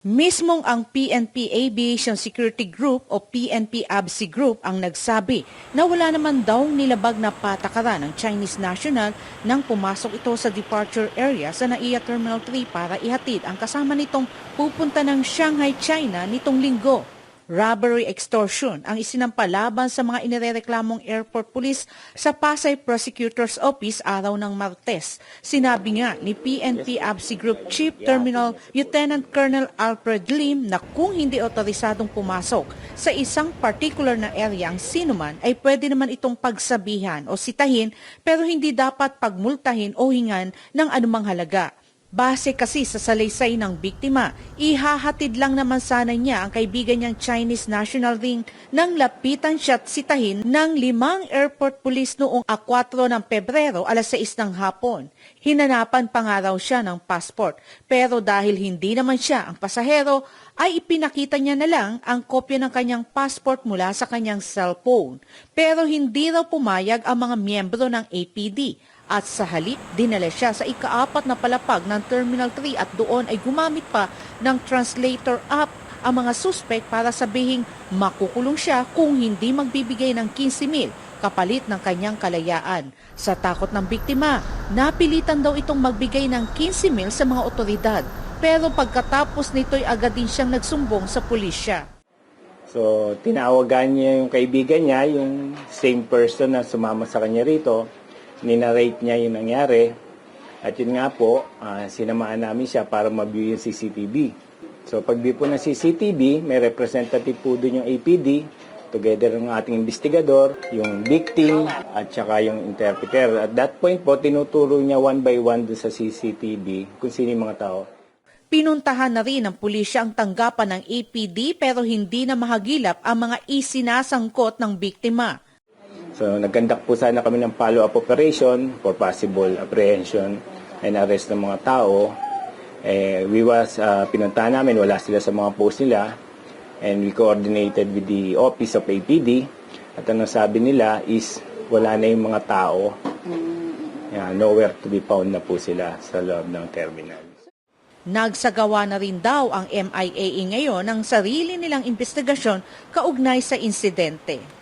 Mismong ang PNP Aviation Security Group o PNP ABSI Group ang nagsabi na wala naman daw nilabag na patakaran ng Chinese national nang pumasok ito sa departure area sa NAIA Terminal 3 para ihatid ang kasama nitong pupunta ng Shanghai, China nitong linggo. Robbery extortion ang isinampalaban sa mga inirereklamong airport police sa Pasay Prosecutor's Office araw ng Martes. Sinabi nga ni PNP ABSI Group Chief Terminal Lieutenant Colonel Alfred Lim na kung hindi otorisadong pumasok sa isang particular na area ang sinuman ay pwede naman itong pagsabihan o sitahin pero hindi dapat pagmultahin o hingan ng anumang halaga. Base kasi sa salaysay ng biktima, ihahatid lang naman sana niya ang kaibigan niyang Chinese national ring nang lapitan siya at sitahin ng 5 airport police noong 4 ng Pebrero alas 6 ng hapon. Hinanapan pa nga raw siya ng passport pero dahil hindi naman siya ang pasahero ay ipinakita niya na lang ang kopya ng kanyang passport mula sa kanyang cellphone. Pero hindi raw pumayag ang mga miyembro ng APD. At sa halip, dinala siya sa ika-4 na palapag ng Terminal 3 at doon ay gumamit pa ng translator app ang mga suspect para sabihing makukulong siya kung hindi magbibigay ng 15,000 kapalit ng kanyang kalayaan. Sa takot ng biktima, napilitan daw itong magbigay ng 15,000 sa mga otoridad. Pero pagkatapos nito'y agad din siyang nagsumbong sa pulisya. So, tinawagan niya yung kaibigan niya, yung same person na sumama sa kanya rito. Ninarate niya yung nangyari. At yun nga po, sinamaan namin siya para ma-view yung CCTV. So pag-view po ng CCTV, may representative po doon yung APD, together ng ating investigador, yung victim, at saka yung interpreter. At that point po, tinuturo niya one by one doon sa CCTV kung sino yung mga tao. Pinuntahan na rin ng pulisya ang tanggapan ng APD pero hindi na mahagilap ang mga isinasangkot ng biktima. So, nag-conduct po sana kami ng follow-up operation for possible apprehension and arrest ng mga tao. Pinuntahan namin, wala sila sa mga post nila. And we coordinated with the Office of APD. At ang sabi nila is, wala na yung mga tao. Nowhere to be found na po sila sa loob ng terminal. Nagsagawa na rin daw ang MIAE ngayon ng sarili nilang investigasyon kaugnay sa insidente.